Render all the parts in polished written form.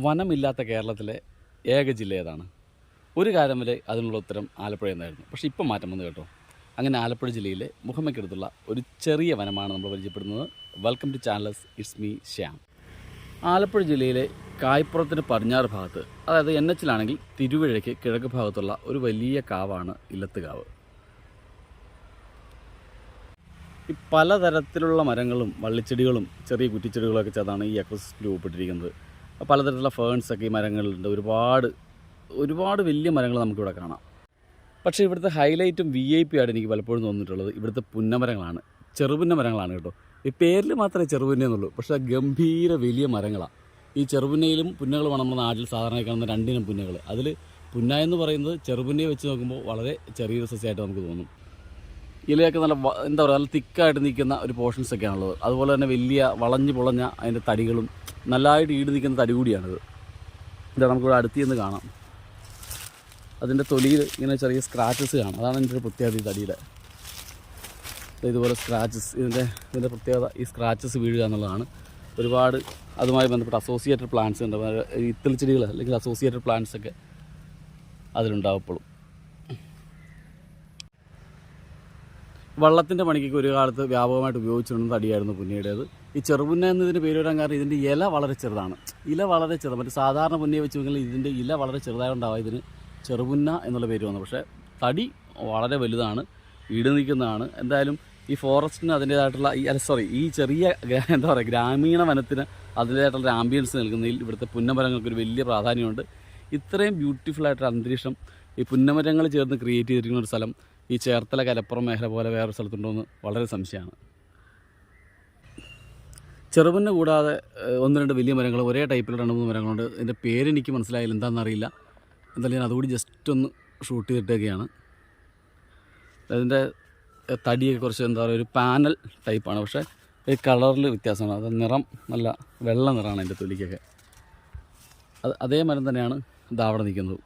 വനമില്ലാത്ത കേരളത്തിലെ ഏക ജില്ല ഏതാണ്? ഒരു കാലം വരെ അതിനുള്ള ഉത്തരം ആലപ്പുഴ എന്നായിരുന്നു. പക്ഷേ ഇപ്പം മാറ്റം വന്നു കേട്ടോ. അങ്ങനെ ആലപ്പുഴ ജില്ലയിലെ മുഹമ്മയ്ക്കടുത്തുള്ള ഒരു ചെറിയ വനമാണ് നമ്മൾ പരിചയപ്പെടുന്നത്. Welcome to channels, it's me Shyam. Alappuzha ജില്ലയിലെ കായപ്പുറത്തിന് പടിഞ്ഞാറ് ഭാഗത്ത്, അതായത് എൻ എച്ചിലാണെങ്കിൽ തിരുവഴയ്ക്ക് കിഴക്ക് ഭാഗത്തുള്ള ഒരു വലിയ കാവാണ് ഇല്ലത്തുകാവ്. ഈ പലതരത്തിലുള്ള മരങ്ങളും വള്ളിച്ചെടികളും ചെറിയ കുറ്റിച്ചെടികളൊക്കെ ചേർത്താണ് ഈ എക്കോസിസ്റ്റം രൂപപ്പെട്ടിരിക്കുന്നത്. പലതരത്തിലുള്ള ഫേൺസൊക്കെ ഈ മരങ്ങളുണ്ട്. ഒരുപാട് വലിയ മരങ്ങൾ നമുക്കിവിടെ കാണാം. പക്ഷേ ഇവിടുത്തെ ഹൈലൈറ്റും VIP ആയിട്ട് എനിക്ക് പലപ്പോഴും തോന്നിയിട്ടുള്ളത് ഇവിടുത്തെ പുന്നമരങ്ങളാണ്. ചെറുപുന്ന മരങ്ങളാണ് കേട്ടോ. ഈ പേരിൽ മാത്രമേ ചെറുപുന്ന എന്നുള്ളൂ, പക്ഷേ ഗംഭീര വലിയ മരങ്ങളാണ്. ഈ ചെറുപുന്നയിലും പുന്നകളുമാണ് നമ്മുടെ നാട്ടിൽ സാധാരണ കാണുന്ന രണ്ടിനം പുന്നകൾ. അതിൽ പുന്ന എന്ന് പറയുന്നത് ചെറുപുന്നയെ വെച്ച് നോക്കുമ്പോൾ വളരെ ചെറിയൊരു സസ്യമായിട്ട് നമുക്ക് തോന്നും. ഇലയൊക്കെ നല്ല എന്താ പറയുക, നല്ല തിക്കായിട്ട് നിൽക്കുന്ന ഒരു പോർഷൻസൊക്കെയാണുള്ളത്. അതുപോലെ തന്നെ വലിയ വളഞ്ഞു പൊളഞ്ഞ അതിൻ്റെ തടികളും നല്ലതായിട്ട് ഈട് നിൽക്കുന്ന തടി കൂടിയാണിത്. ഇതാ നമുക്കിവിടെ അടുത്ത് നിന്ന് കാണാം. അതിൻ്റെ തൊലിയിൽ ഇങ്ങനെ ചെറിയ സ്ക്രാച്ചസ് കാണാം. അതാണ് എൻ്റെ ഒരു പ്രത്യേകത. ഈ തടിയുടെ ഇതുപോലെ സ്ക്രാച്ചസ്, ഇതിൻ്റെ പ്രത്യേകത ഈ സ്ക്രാച്ചസ് വീഴുക എന്നുള്ളതാണ്. ഒരുപാട് അതുമായി ബന്ധപ്പെട്ട അസോസിയേറ്റഡ് പ്ലാന്റ്സ് ഉണ്ട്. ഇത്തൽ ചെടികൾ അല്ലെങ്കിൽ അസോസിയേറ്റഡ് പ്ലാന്റ്സ് ഒക്കെ അതിലുണ്ടാവപ്പോഴും. വള്ളത്തിൻ്റെ പണിക്കൊക്കെ ഒരു കാലത്ത് വ്യാപകമായിട്ട് ഉപയോഗിച്ചിരുന്ന തടിയായിരുന്നു പുന്നയുടേത്. ഈ ചെറുപുന്ന എന്നതിന് പേര് വരാൻ കാരണം ഇതിൻ്റെ ഇല വളരെ ചെറുതാണ്. മറ്റു സാധാരണ പുന്നയെ വെച്ച് നോക്കിയാൽ ഇതിൻ്റെ ഇല വളരെ ചെറുതായിട്ടുണ്ടാവുക ഇതിന് ചെറുപുന്ന എന്നുള്ള പേര് വന്നു. പക്ഷേ തടി വളരെ വലുതാണ്, ഈട് നിൽക്കുന്നതാണ്. എന്തായാലും ഈ ഫോറസ്റ്റിന് അതിൻ്റേതായിട്ടുള്ള ഈ ചെറിയ എന്താ പറയുക, ഗ്രാമീണ വനത്തിന് അതിൻ്റേതായിട്ടുള്ള ഒരു ആംബിയൻസ് നൽകുന്നതിൽ ഇവിടുത്തെ പുന്നമരങ്ങൾക്കൊരു വലിയ പ്രാധാന്യമുണ്ട്. ഇത്രയും ബ്യൂട്ടിഫുള്ളായിട്ടൊരു അന്തരീക്ഷം ഈ പുന്നമരങ്ങൾ ചേർന്ന് ക്രിയേറ്റ് ചെയ്തിരിക്കുന്ന ഒരു സ്ഥലം ഈ ചേർത്തല കലപ്പുറം മേഖല പോലെ വേറൊരു സ്ഥലത്തുണ്ടോയെന്ന് വളരെ സംശയമാണ്. ചെറുപുന്ന കൂടാതെ ഒന്ന് രണ്ട് വലിയ മരങ്ങൾ, ഒരേ ടൈപ്പിൽ 2-3 മരങ്ങളുണ്ട്. ഇതിൻ്റെ പേരെനിക്ക് മനസ്സിലായില്ല, എന്താണെന്നറിയില്ല. എന്തായാലും ഞാൻ അതുകൂടി ജസ്റ്റ് ഒന്ന് ഷൂട്ട് ചെയ്തിട്ടൊക്കെയാണ്. അതിൻ്റെ തടിയൊക്കെ കുറച്ച് എന്താ പറയുക, ഒരു പാനൽ ടൈപ്പാണ്. പക്ഷേ ഈ കളറിൽ വ്യത്യാസമാണ്. അത് നിറം നല്ല വെള്ള നിറമാണ് അതിൻ്റെ തൊലിക്കൊക്കെ. അതേ മരം തന്നെയാണ് ഇത് അവിടെ നിൽക്കുന്നത്.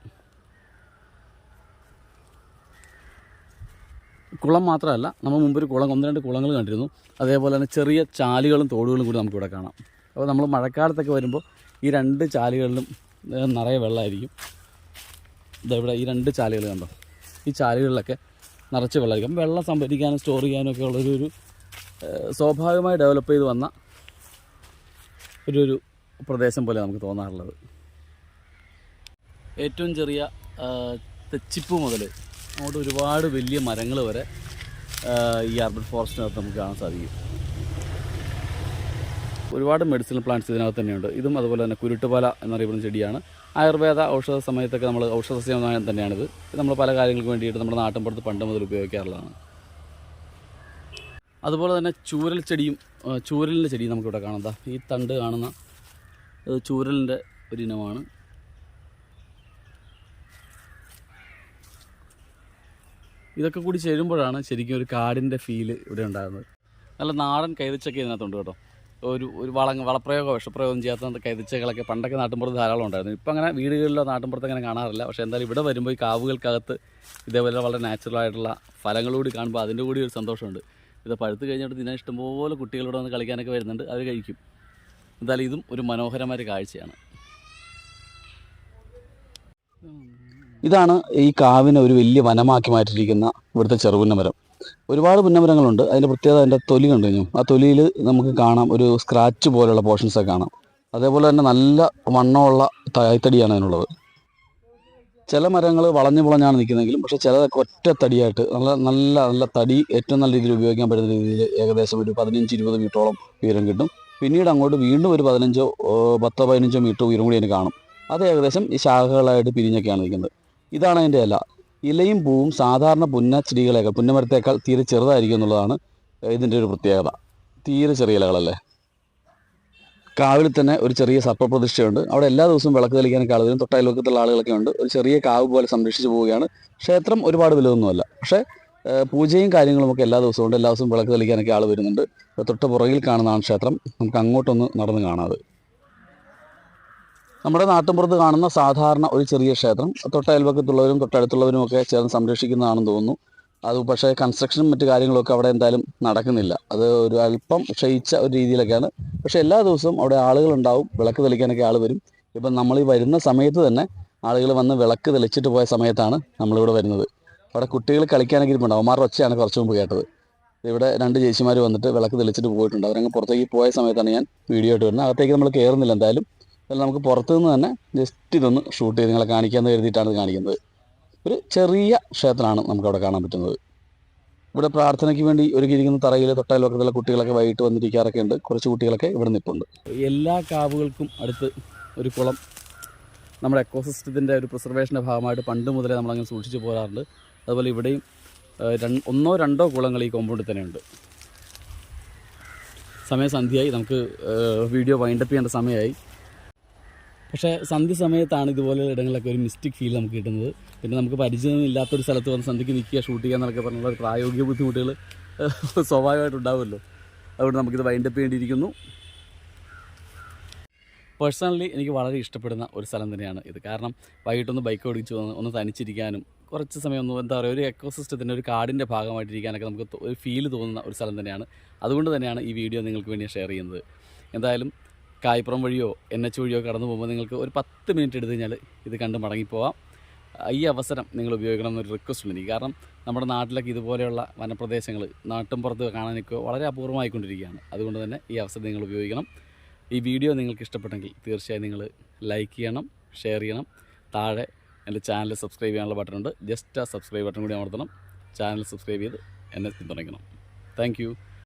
കുളം മാത്രമല്ല, നമ്മൾ മുമ്പൊരു കുളം, 1-2 കുളങ്ങൾ കണ്ടിരുന്നു. അതേപോലെ തന്നെ ചെറിയ ചാലുകളും തോടുകളും കൂടി നമുക്കിവിടെ കാണാം. അപ്പോൾ നമ്മൾ മഴക്കാലത്തൊക്കെ വരുമ്പോൾ ഈ 2 ചാലുകളിലും നിറയെ വെള്ളമായിരിക്കും. ഇതെവിടെ ഈ 2 ചാലുകൾ കണ്ടോ, ഈ ചാലുകളിലൊക്കെ നിറച്ച് വെള്ളമായിരിക്കും. വെള്ളം സംഭരിക്കാനും സ്റ്റോർ ചെയ്യാനും ഒക്കെ ഉള്ളൊരു സ്വാഭാവികമായി ഡെവലപ്പ് ചെയ്ത് വന്ന ഒരു പ്രദേശം പോലെ നമുക്ക് തോന്നാറുള്ളത്. ഏറ്റവും ചെറിയ തെച്ചിപ്പൂ മുതൽ അങ്ങോട്ട് ഒരുപാട് വലിയ മരങ്ങൾ വരെ ഈ അർബൻ ഫോറസ്റ്റിനകത്ത് നമുക്ക് കാണാൻ സാധിക്കും. ഒരുപാട് മെഡിസിനൽ പ്ലാന്റ്സ് ഇതിനകത്ത് തന്നെയുണ്ട്. ഇതും അതുപോലെ തന്നെ കുരുട്ടുപാല എന്നറിയപ്പെടുന്ന ചെടിയാണ്. ആയുർവേദ ഔഷധ സമയത്തൊക്കെ നമ്മൾ ഔഷധസസ്യം തന്നെയാണിത്. നമ്മൾ പല കാര്യങ്ങൾക്ക് വേണ്ടിയിട്ട് നമ്മുടെ നാട്ടിൻപുറത്ത് പണ്ട് മുതൽ ഉപയോഗിക്കാറുള്ളതാണ്. അതുപോലെ തന്നെ ചൂരലിൻ്റെ ചെടിയും നമുക്കിവിടെ കാണാം. ഈ തണ്ട് കാണുന്ന ചൂരലിൻ്റെ ഒരിനമാണ്. ഇതൊക്കെ കൂടി ചേരുമ്പോഴാണ് ശരിക്കും ഒരു കാടിൻ്റെ ഫീല് ഇവിടെ ഉണ്ടാകുന്നത്. നല്ല നാടൻ കൈതച്ചൊക്കെ ഇതിനകത്തുണ്ട് കേട്ടോ. ഒരു വളപ്രയോഗമോ വിഷപ്രയോഗം ചെയ്യാത്ത കൈതച്ചകളൊക്കെ പണ്ടൊക്കെ നാട്ടിൻപുറത്ത് ധാരാളം ഉണ്ടായിരുന്നു. ഇപ്പം അങ്ങനെ വീടുകളിലോ നാട്ടിൻപുറത്ത് അങ്ങനെ കാണാറില്ല. പക്ഷേ എന്തായാലും ഇവിടെ വരുമ്പോൾ ഈ കാവുകൾക്കകത്ത് ഇതേപോലെ വളരെ നാച്ചുറലായിട്ടുള്ള ഫലങ്ങളൂടി കാണുമ്പോൾ അതിൻ്റെ കൂടി ഒരു സന്തോഷമുണ്ട്. ഇത് പഴുത്ത് കഴിഞ്ഞിട്ട് ഇതിനെ ഇഷ്ടംപോലെ കുട്ടികളിവിടെ വന്ന് കളിക്കാനൊക്കെ വരുന്നുണ്ട്, അവർ കഴിക്കും. എന്തായാലും ഇതും ഒരു മനോഹരമായ കാഴ്ചയാണ്. ഇതാണ് ഈ കാവിനെ ഒരു വലിയ വനമാക്കി മാറ്റിയിരിക്കുന്ന ഇവിടുത്തെ ചെറുപുന്ന മരം. ഒരുപാട് പുന്നമരങ്ങളുണ്ട്. അതിൻ്റെ പ്രത്യേകത അതിൻ്റെ തൊലി കണ്ടു കഴിഞ്ഞു. ആ തൊലിയിൽ നമുക്ക് കാണാം ഒരു സ്ക്രാച്ച് പോലെയുള്ള പോർഷൻസൊക്കെ കാണാം. അതേപോലെ തന്നെ നല്ല വണ്ണമുള്ള തായ്തടിയാണ് അതിനുള്ളത്. ചില മരങ്ങൾ വളഞ്ഞു പൊളഞ്ഞാണ് നിൽക്കുന്നതെങ്കിലും പക്ഷേ ചിലതൊക്കെ ഒറ്റ തടിയായിട്ട് നല്ല തടി ഏറ്റവും നല്ല രീതിയിൽ ഉപയോഗിക്കാൻ പറ്റുന്ന രീതിയിൽ ഏകദേശം ഒരു 15-20 മീറ്ററോളം ഉയരം കിട്ടും. പിന്നീട് അങ്ങോട്ട് വീണ്ടും ഒരു 10-15 മീറ്റർ ഉയരം കൂടി അതിന് കാണും. അത് ഏകദേശം ഈ ശാഖകളായിട്ട് പിരിഞ്ഞൊക്കെയാണ് നിൽക്കുന്നത്. ഇതാണ് അതിൻ്റെ ഇല. ഇലയും പൂവും സാധാരണ പുന്നമരത്തേക്കാൾ തീരെ ചെറുതായിരിക്കും എന്നുള്ളതാണ് ഇതിൻ്റെ ഒരു പ്രത്യേകത. തീരെ ചെറിയ ഇലകളല്ലേ. കാവിൽ തന്നെ ഒരു ചെറിയ സർപ്പപ്രതിഷ്ഠയുണ്ട്. അവിടെ എല്ലാ ദിവസവും വിളക്ക് തെളിക്കാനൊക്കെ ആളുകളും തൊട്ടയൽവക്കത്തുള്ള ആളുകളൊക്കെ ഉണ്ട്. ഒരു ചെറിയ കാവ് പോലെ സംരക്ഷിച്ച് പോവുകയാണ്. ക്ഷേത്രം ഒരുപാട് വലുതൊന്നുമല്ല, പക്ഷേ പൂജയും കാര്യങ്ങളുമൊക്കെ എല്ലാ ദിവസവും ഉണ്ട്. എല്ലാ ദിവസവും വിളക്ക് തെളിക്കാനൊക്കെ ആൾ വരുന്നുണ്ട്. തൊട്ട് പുറകിൽ കാണുന്നതാണ് ക്ഷേത്രം. നമുക്ക് അങ്ങോട്ടൊന്ന് നടന്ന് കാണാതെ. നമ്മുടെ നാട്ടിൻപുറത്ത് കാണുന്ന സാധാരണ ഒരു ചെറിയ ക്ഷേത്രം തൊട്ടയൽവക്കത്തുള്ളവരും തൊട്ടടുത്തുള്ളവരുമൊക്കെ ചേർന്ന് സംരക്ഷിക്കുന്നതാണെന്ന് തോന്നുന്നു. അത് പക്ഷേ കൺസ്ട്രക്ഷനും മറ്റു കാര്യങ്ങളൊക്കെ അവിടെ എന്തായാലും നടക്കുന്നില്ല. അത് ഒരു അല്പം ക്ഷയിച്ച ഒരു രീതിയിലൊക്കെയാണ്. പക്ഷേ എല്ലാ ദിവസവും അവിടെ ആളുകളുണ്ടാവും, വിളക്ക് തെളിക്കാനൊക്കെ ആൾ വരും. ഇപ്പം നമ്മൾ ഈ വരുന്ന സമയത്ത് തന്നെ ആളുകൾ വന്ന് വിളക്ക് തെളിച്ചിട്ട് പോയ സമയത്താണ് നമ്മളിവിടെ വരുന്നത്. അവിടെ കുട്ടികൾ കളിക്കാനൊക്കെ ഇരിപ്പുണ്ട്. അവന്മാരുടെ ഒച്ചയാണ് കുറച്ച് മുമ്പ് കേട്ടത്. ഇവിടെ 2 ചേച്ചിമാർ വന്നിട്ട് വിളക്ക് തെളിച്ചിട്ട് പോയിട്ടുണ്ട്. അവരങ്ങ് പുറത്തേക്ക് പോയ സമയത്താണ് ഞാൻ വീഡിയോ ആയിട്ട് വരുന്നത്. അകത്തേക്ക് നമ്മൾ കയറുന്നില്ല എന്തായാലും. അതിൽ നമുക്ക് പുറത്തുനിന്ന് തന്നെ ജസ്റ്റ് ഇതൊന്ന് ഷൂട്ട് ചെയ്ത് നിങ്ങളെ കാണിക്കാമെന്ന് കരുതിയിട്ടാണ് ഇത് കാണിക്കുന്നത്. ഒരു ചെറിയ ക്ഷേത്രമാണ് നമുക്കവിടെ കാണാൻ പറ്റുന്നത്. ഇവിടെ പ്രാർത്ഥനയ്ക്ക് വേണ്ടി ഒരുക്കിയിരിക്കുന്ന തറയിൽ തൊട്ടയൽവക്കത്തുള്ള കുട്ടികളൊക്കെ വൈകിട്ട് വന്നിരിക്കാറൊക്കെ ഉണ്ട്. കുറച്ച് കുട്ടികളൊക്കെ ഇവിടെ നിൽപ്പുണ്ട്. എല്ലാ കാവുകൾക്കും അടുത്ത് ഒരു കുളം നമ്മുടെ എക്കോസിസ്റ്റത്തിൻ്റെ ഒരു പ്രിസർവേഷൻ്റെ ഭാഗമായിട്ട് പണ്ട് മുതലേ നമ്മളങ്ങനെ സൂക്ഷിച്ച് പോരാറുണ്ട്. അതുപോലെ ഇവിടെയും 1 or 2 കുളങ്ങൾ ഈ കോമ്പൗണ്ടിൽ തന്നെയുണ്ട്. സമയം സന്ധ്യയായി, നമുക്ക് വീഡിയോ വൈൻഡപ്പ് ചെയ്യേണ്ട സമയമായി. പക്ഷേ സന്ധ്യ സമയത്താണ് ഇതുപോലെയുള്ള ഇടങ്ങളിലൊക്കെ ഒരു മിസ്റ്റിക് ഫീൽ നമുക്ക് കിട്ടുന്നത്. പിന്നെ നമുക്ക് പരിചയമില്ലാത്തൊരു സ്ഥലത്ത് വന്ന് സന്ധ്യയ്ക്ക് നിൽക്കുക, ഷൂട്ട് ചെയ്യുക എന്നൊക്കെ പറഞ്ഞുള്ള ഒരു പ്രായോഗിക ബുദ്ധിമുട്ടുകൾ സ്വാഭാവികമായിട്ടുണ്ടാവുമല്ലോ. അതുകൊണ്ട് നമുക്കിത് വൈൻഡപ്പ് ചെയ്യേണ്ടിയിരിക്കുന്നു. പേഴ്സണലി എനിക്ക് വളരെ ഇഷ്ടപ്പെടുന്ന ഒരു സ്ഥലം തന്നെയാണ് ഇത്. കാരണം വൈകിട്ടൊന്ന് ബൈക്ക് ഓടിച്ച് ഒന്ന് തനിച്ചിരിക്കാനും കുറച്ച് സമയം ഒന്ന് എന്താ പറയുക, ഒരു എക്കോസിസ്റ്റത്തിൻ്റെ ഒരു കാടിൻ്റെ ഭാഗമായിട്ടിരിക്കാനൊക്കെ നമുക്ക് ഒരു ഫീൽ തോന്നുന്ന ഒരു സ്ഥലം തന്നെയാണ്. അതുകൊണ്ട് തന്നെയാണ് ഈ വീഡിയോ നിങ്ങൾക്ക് വേണ്ടി ഷെയർ ചെയ്യുന്നത്. എന്തായാലും കായ്പുറം വഴിയോ NH വഴിയോ കടന്നു പോകുമ്പോൾ നിങ്ങൾക്ക് ഒരു 10 മിനിറ്റ് എടുത്തു കഴിഞ്ഞാൽ ഇത് കണ്ട് മടങ്ങിപ്പോവാം. ഈ അവസരം നിങ്ങൾ ഉപയോഗിക്കണം എന്നൊരു റിക്വസ്റ്റ് ഉണ്ട് എനിക്ക്. കാരണം നമ്മുടെ നാട്ടിലൊക്കെ ഇതുപോലെയുള്ള വനപ്രദേശങ്ങൾ നാട്ടും പുറത്ത് കാണാനൊക്കെ വളരെ അപൂർവമായിക്കൊണ്ടിരിക്കുകയാണ്. അതുകൊണ്ട് തന്നെ ഈ അവസരം നിങ്ങൾ ഉപയോഗിക്കണം. ഈ വീഡിയോ നിങ്ങൾക്ക് ഇഷ്ടപ്പെട്ടെങ്കിൽ തീർച്ചയായും നിങ്ങൾ ലൈക്ക് ചെയ്യണം, ഷെയർ ചെയ്യണം. താഴെ എൻ്റെ ചാനൽ സബ്സ്ക്രൈബ് ചെയ്യാനുള്ള ബട്ടണുണ്ട്. ജസ്റ്റ് ആ സബ്സ്ക്രൈബ് ബട്ടൺ കൂടി അമർത്തണം. ചാനൽ സബ്സ്ക്രൈബ് ചെയ്ത് എന്നെ പിന്തുണയ്ക്കണം. Thank you.